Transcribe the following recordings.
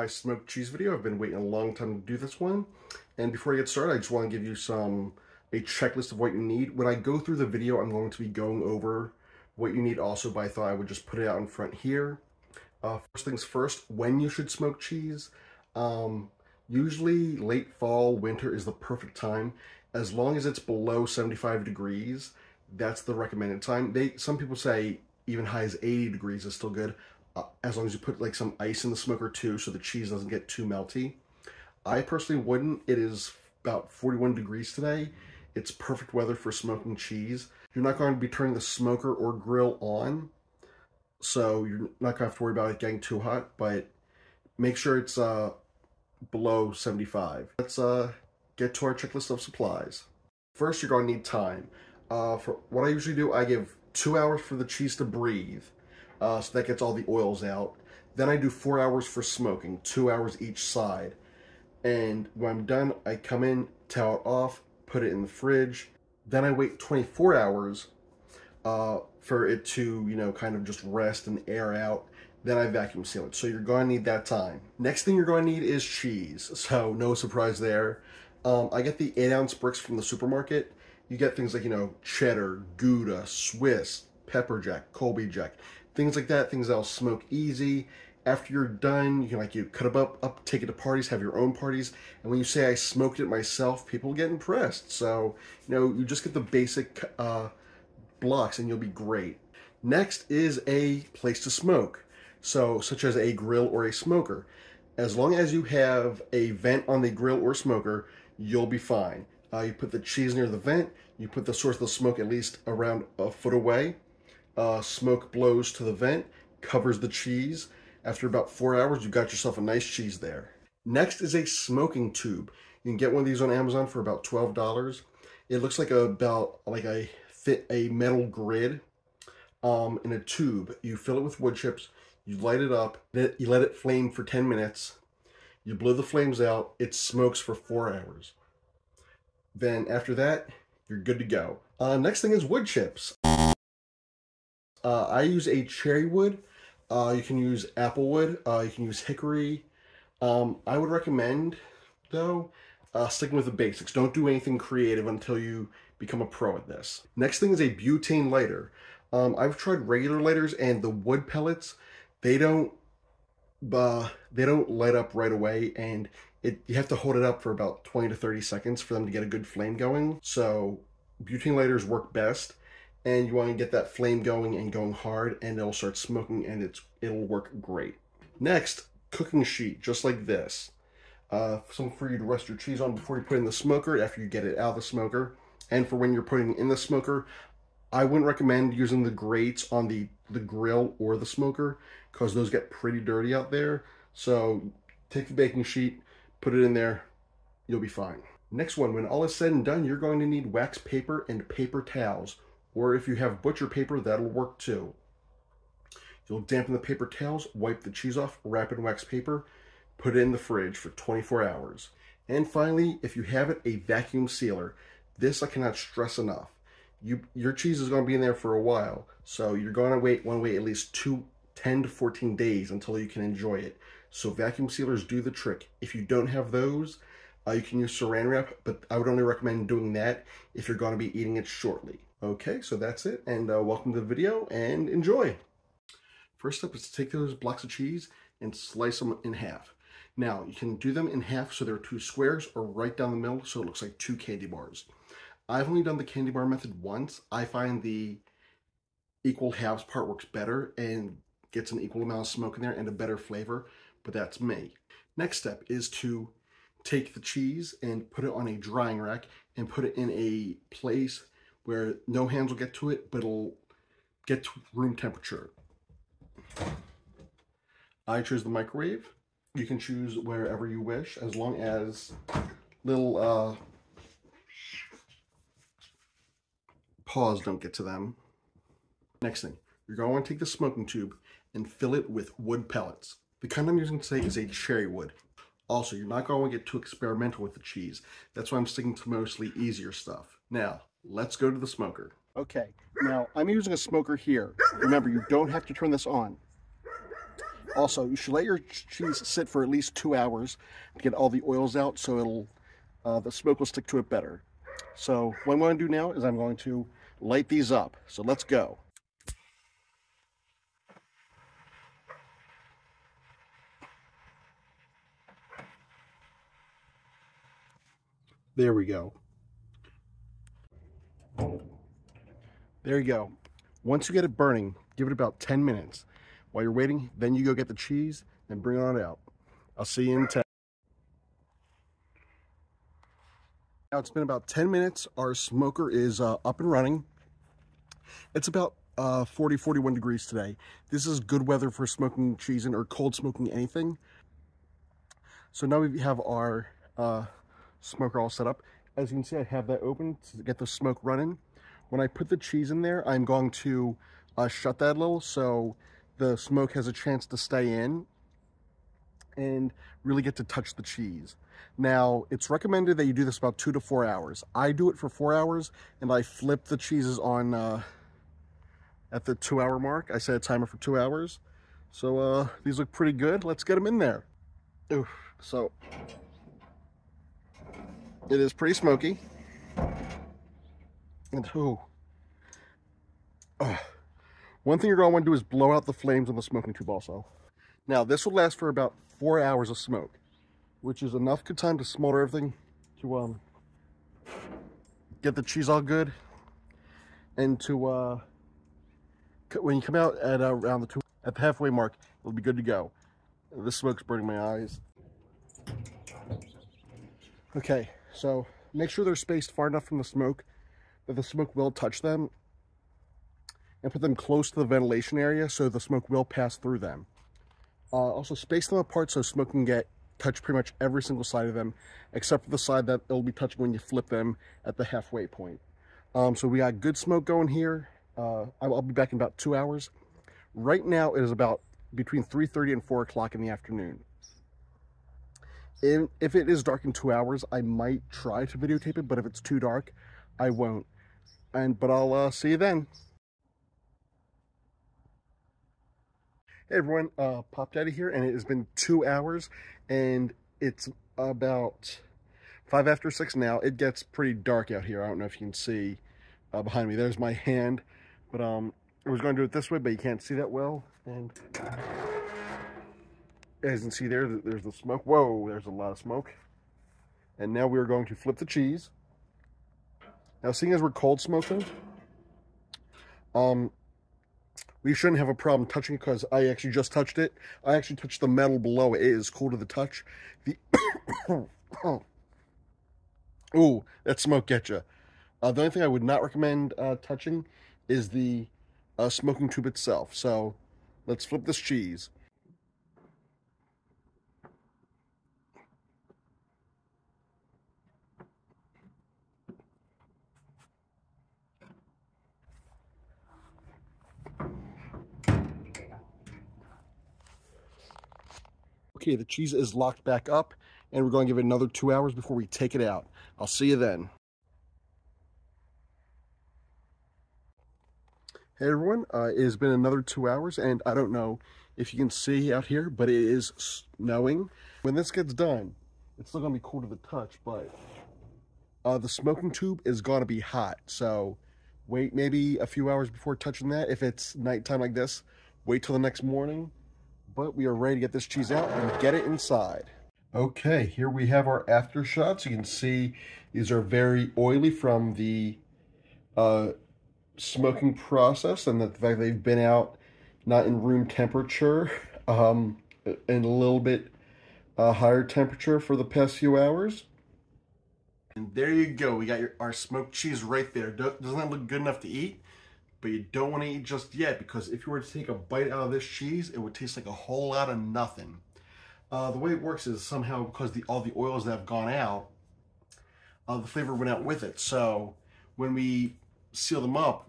my smoked cheese video. I've been waiting a long time to do this one. And before I get started, I just want to give you a checklist of what you need. When I go through the video, I'm going to be going over what you need also, but I thought I would just put it out in front here. First things first, when you should smoke cheese. Usually late fall, winter is the perfect time. As long as it's below 75 degrees, that's the recommended time. Some people say even high as 80 degrees is still good, as long as you put like some ice in the smoker too, so the cheese doesn't get too melty. I personally wouldn't. It is about 41 degrees today. It's perfect weather for smoking cheese. You're not going to be turning the smoker or grill on, so you're not going to have to worry about it getting too hot, but make sure it's below 75. Let's get to our checklist of supplies. First, you're going to need time. For what I usually do, I give 2 hours for the cheese to breathe, so that gets all the oils out. Then I do 4 hours for smoking, 2 hours each side. And when I'm done, I come in, towel it off, put it in the fridge. Then I wait 24 hours for it to, kind of just rest and air out. Then I vacuum seal it. So you're going to need that time. Next thing you're going to need is cheese. So no surprise there. I get the 8-ounce bricks from the supermarket. You get things like, cheddar, Gouda, Swiss, pepper jack, Colby jack, things like that, things that'll smoke easy. After you're done, you can cut them up, take it to parties, have your own parties. And when you say I smoked it myself, people get impressed. So, you just get the basic blocks and you'll be great. Next is a place to smoke. So, such as a grill or a smoker. As long as you have a vent on the grill or smoker, you'll be fine. You put the cheese near the vent, you put the source of the smoke at least around a foot away. Smoke blows to the vent, covers the cheese. After about 4 hours, you've got yourself a nice cheese there. Next is a smoking tube. You can get one of these on Amazon for about $12. It looks like a metal grid in a tube. You fill it with wood chips, you light it up, you let it flame for 10 minutes, you blow the flames out, it smokes for 4 hours. Then after that, you're good to go. Next thing is wood chips. I use a cherry wood. You can use apple wood. You can use hickory. I would recommend, though, sticking with the basics. Don't do anything creative until you become a pro at this. Next thing is a butane lighter. I've tried regular lighters, and the wood pellets, they don't light up right away, and you have to hold it up for about 20 to 30 seconds for them to get a good flame going. So butane lighters work best, and you want to get that flame going and going hard, and it'll start smoking, and it'll work great. Next, cooking sheet, just like this. Something for you to rest your cheese on before you put it in the smoker, after you get it out of the smoker, and for when you're putting it in the smoker. I wouldn't recommend using the grates on the grill or the smoker, because those get pretty dirty out there. So take the baking sheet, put it in there, you'll be fine. Next one, when all is said and done, you're going to need wax paper and paper towels. Or if you have butcher paper, that'll work too. You'll dampen the paper towels, wipe the cheese off, wrap it in wax paper, put it in the fridge for 24 hours. And finally, if you have it, a vacuum sealer. This I cannot stress enough. Your cheese is going to be in there for a while, so you're going to want to wait at least 10 to 14 days until you can enjoy it. So vacuum sealers do the trick. If you don't have those, you can use saran wrap, but I would only recommend doing that if you're going to be eating it shortly. Okay, so that's it, and welcome to the video, and enjoy. First up is to take those blocks of cheese and slice them in half. Now, you can do them in half so they're 2 squares, or right down the middle so it looks like 2 candy bars. I've only done the candy bar method once. I find the equal halves part works better and gets an equal amount of smoke in there and a better flavor, but that's me. Next step is to take the cheese and put it on a drying rack and put it in a place where no hands will get to it, but it'll get to room temperature. I choose the microwave. You can choose wherever you wish, as long as little paws don't get to them. Next thing, you're going to want to take the smoking tube and fill it with wood pellets. The kind I'm using today is a cherry wood. Also, you're not going to get too experimental with the cheese. That's why I'm sticking to mostly easier stuff. Now, let's go to the smoker. Okay, now I'm using a smoker here. Remember, you don't have to turn this on. Also, you should let your cheese sit for at least 2 hours to get all the oils out, so the smoke will stick to it better. So what I'm going to do now is I'm going to light these up. So let's go. There we go. There you go. Once you get it burning, give it about 10 minutes. While you're waiting, then you go get the cheese and bring it on out. I'll see you in 10. Now it's been about 10 minutes. Our smoker is up and running. It's about 40, 41 degrees today. This is good weather for smoking cheese or cold smoking anything. So now we have our smoker all set up. As you can see, I have that open to get the smoke running. When I put the cheese in there, I'm going to shut that a little so the smoke has a chance to stay in and really get to touch the cheese. Now, it's recommended that you do this about 2 to 4 hours. I do it for 4 hours, and I flip the cheeses on at the 2-hour mark. I set a timer for 2 hours. So these look pretty good. Let's get them in there. Ooh, so it is pretty smoky. And one thing you're going to want to do is blow out the flames on the smoking tube also. Now, this will last for about 4 hours of smoke, which is enough good time to smolder everything, to get the cheese all good, and to when you come out at around at the halfway mark, it'll be good to go. This smoke's burning my eyes. Okay, so make sure they're spaced far enough from the smoke that the smoke will touch them, and put them close to the ventilation area so the smoke will pass through them. Also space them apart so smoke can touch pretty much every single side of them, except for the side that it'll be touching when you flip them at the halfway point. So we got good smoke going here. I'll be back in about 2 hours. Right now it is about between 3:30 and 4 o'clock in the afternoon. If it is dark in 2 hours, I might try to videotape it, but if it's too dark, I won't. But I'll see you then. Hey everyone, Pop Daddy here, and it has been 2 hours, and it's about 5 after 6 now. It gets pretty dark out here. I don't know if you can see behind me. There's my hand, but I was going to do it this way, but you can't see that well. And as you can see there's the smoke. Whoa, there's a lot of smoke. And now we are going to flip the cheese. Now, seeing as we're cold smoking, we shouldn't have a problem touching it because I actually just touched it. I actually touched the metal below. It is cool to the touch. Ooh, that smoke gets you. The only thing I would not recommend touching is the smoking tube itself. So let's flip this cheese. Okay, the cheese is locked back up, and we're going to give it another 2 hours before we take it out. I'll see you then. Hey everyone, it has been another 2 hours, and I don't know if you can see out here, but it is snowing. When this gets done, it's still going to be cool to the touch, but the smoking tube is going to be hot, so wait maybe a few hours before touching that. If it's nighttime like this, wait till the next morning. But we are ready to get this cheese out and get it inside. Okay, here we have our after shots. You can see these are very oily from the smoking process, and the fact they've been out not in room temperature, in a little bit higher temperature for the past few hours. And there you go. We got our smoked cheese right there. Doesn't that look good enough to eat? But you don't want to eat just yet, because if you were to take a bite out of this cheese, it would taste like a whole lot of nothing. The way it works is somehow because all the oils that have gone out, the flavor went out with it. So when we seal them up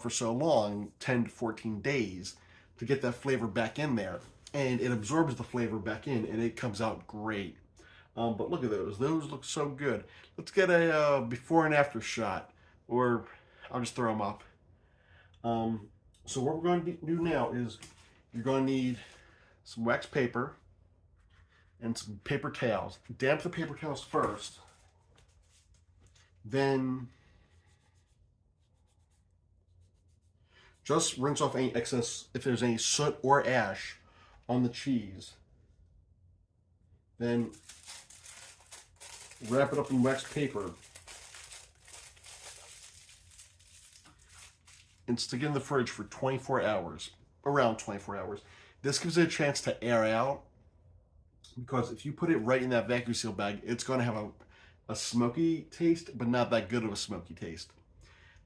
for so long, 10 to 14 days, to get that flavor back in there. And it absorbs the flavor back in, and it comes out great. But look at those. Those look so good. Let's get a before and after shot, or I'll just throw them up. So what we're going to do now is you're going to need some wax paper, and some paper towels. Damp the paper towels first. Then just rinse off any excess, if there's any soot or ash on the cheese. Then wrap it up in wax paper and stick it in the fridge for 24 hours, around 24 hours. This gives it a chance to air out, because if you put it right in that vacuum seal bag, it's going to have a smoky taste, but not that good of a smoky taste.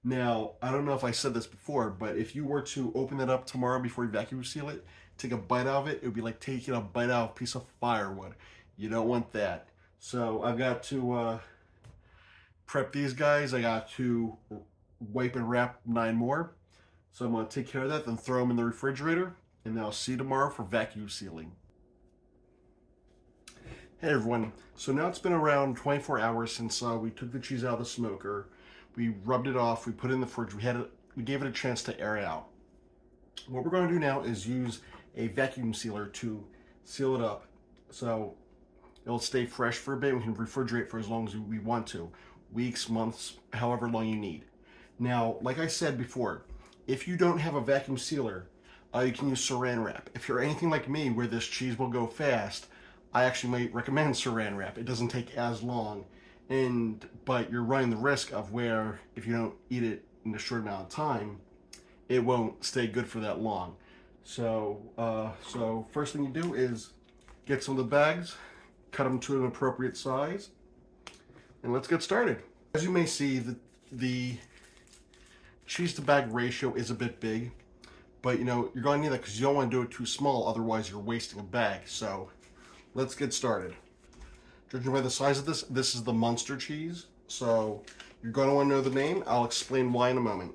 Now, I don't know if I said this before, but if you were to open it up tomorrow before you vacuum seal it, take a bite out of it, it would be like taking a bite out of a piece of firewood. You don't want that. So I've got to prep these guys. I got to wipe and wrap 9 more. So I'm going to take care of that, then throw them in the refrigerator, and then I'll see you tomorrow for vacuum sealing. Hey everyone, so now it's been around 24 hours since we took the cheese out of the smoker. We rubbed it off, we put it in the fridge, we gave it a chance to air out. What we're going to do now is use a vacuum sealer to seal it up, so it'll stay fresh for a bit. We can refrigerate for as long as we want to. Weeks, months, however long you need. Now, like I said before, if you don't have a vacuum sealer, you can use saran wrap. If you're anything like me where this cheese will go fast, I actually might recommend saran wrap. It doesn't take as long, but you're running the risk of where if you don't eat it in a short amount of time, it won't stay good for that long. So first thing you do is get some of the bags, cut them to an appropriate size, and let's get started. As you may see, the cheese to bag ratio is a bit big, but you know, you're going to need that because you don't want to do it too small, otherwise you're wasting a bag. So let's get started. Judging by the size of this is the Munster cheese, so you're going to want to know the name. I'll explain why in a moment.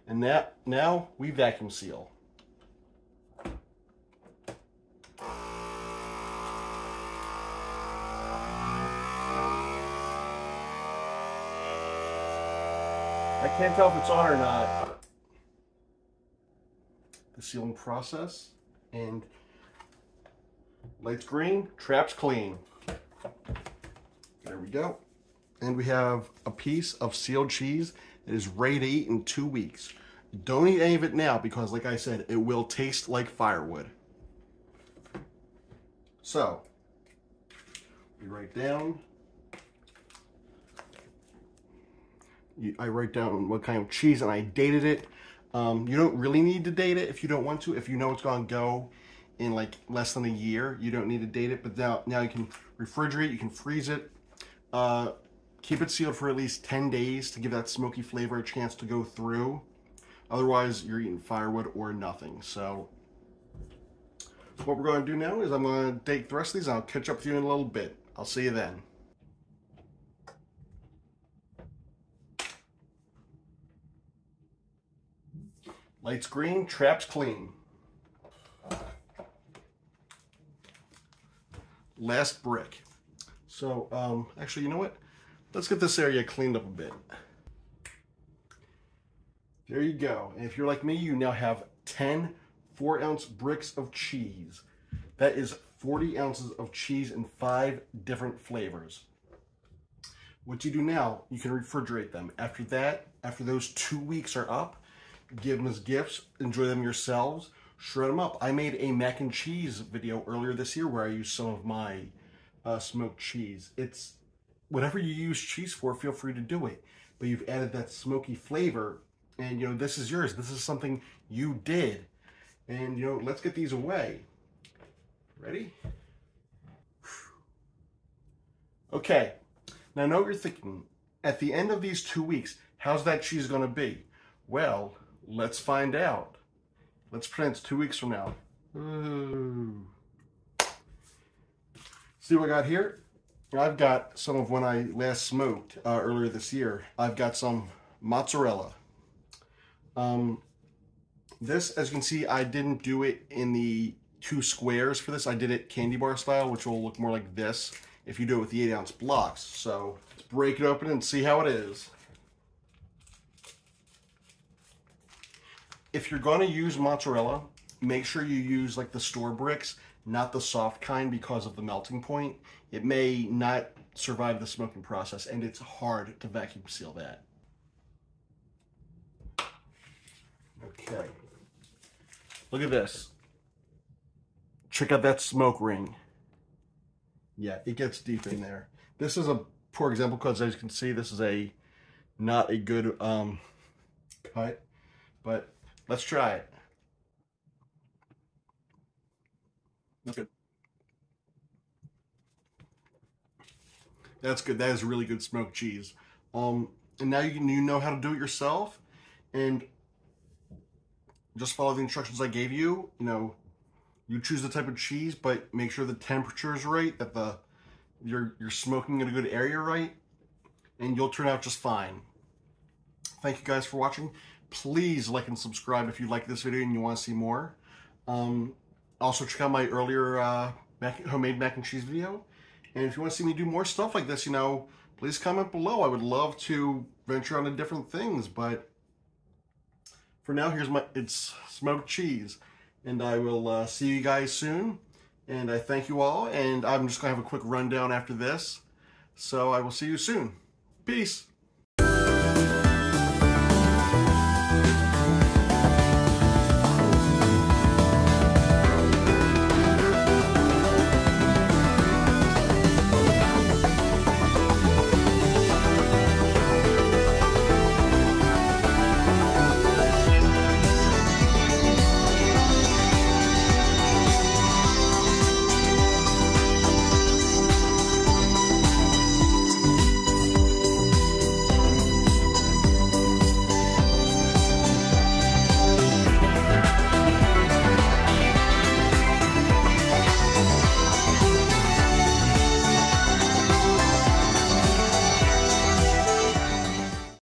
And now we vacuum seal. I can't tell if it's on or not. The sealing process, and lights green, traps clean. There we go. And we have a piece of sealed cheese that is ready to eat in 2 weeks. Don't eat any of it now because, like I said, it will taste like firewood. So, we write down. I write down what kind of cheese, and I dated it. You don't really need to date it if you don't want to. If you know it's going to go in like less than a year, you don't need to date it. But now you can refrigerate, you can freeze it. Keep it sealed for at least 10 days to give that smoky flavor a chance to go through. Otherwise, you're eating firewood or nothing. So what we're going to do now is I'm going to take the rest of these, and I'll catch up with you in a little bit. I'll see you then. Lights green, traps clean. Last brick. So, actually, you know what? Let's get this area cleaned up a bit. There you go. And if you're like me, you now have 10 4-ounce bricks of cheese. That is 40 ounces of cheese in 5 different flavors. What you do now, you can refrigerate them. After that, after those 2 weeks are up, give them as gifts, enjoy them yourselves, shred them up. I made a mac and cheese video earlier this year where I used some of my smoked cheese. It's whatever you use cheese for, feel free to do it. But you've added that smoky flavor, and you know, this is yours. This is something you did. And you know, let's get these away. Ready? Okay, now I know what you're thinking. At the end of these 2 weeks, how's that cheese going to be? Well, let's find out. Let's pretend it's 2 weeks from now. Ooh. See what I got here? I've got some of when I last smoked earlier this year. I've got some mozzarella. This, as you can see, I didn't do it in the 2 squares for this. I did it candy bar style, which will look more like this if you do it with the 8-ounce blocks. So let's break it open and see how it is. if you're going to use mozzarella, make sure you use like the store bricks, not the soft kind, because of the melting point. It may not survive the smoking process, and it's hard to vacuum seal that. Okay. Look at this. Check out that smoke ring. Yeah, it gets deep in there. This is a poor example because, as you can see, this is not a good cut, but let's try it. That's good. That's good. That is really good smoked cheese. And now you know how to do it yourself, and just follow the instructions I gave you. You know, you choose the type of cheese, but make sure the temperature is right, that you're smoking in a good area right, and you'll turn out just fine. Thank you guys for watching. Please like and subscribe if you like this video and you want to see more. Also check out my earlier homemade mac and cheese video. And if you want to see me do more stuff like this, you know, please comment below. I would love to venture on to different things, but for now, it's smoked cheese. And I will see you guys soon. And I thank you all. And I'm just going to have a quick rundown after this. So I will see you soon. Peace.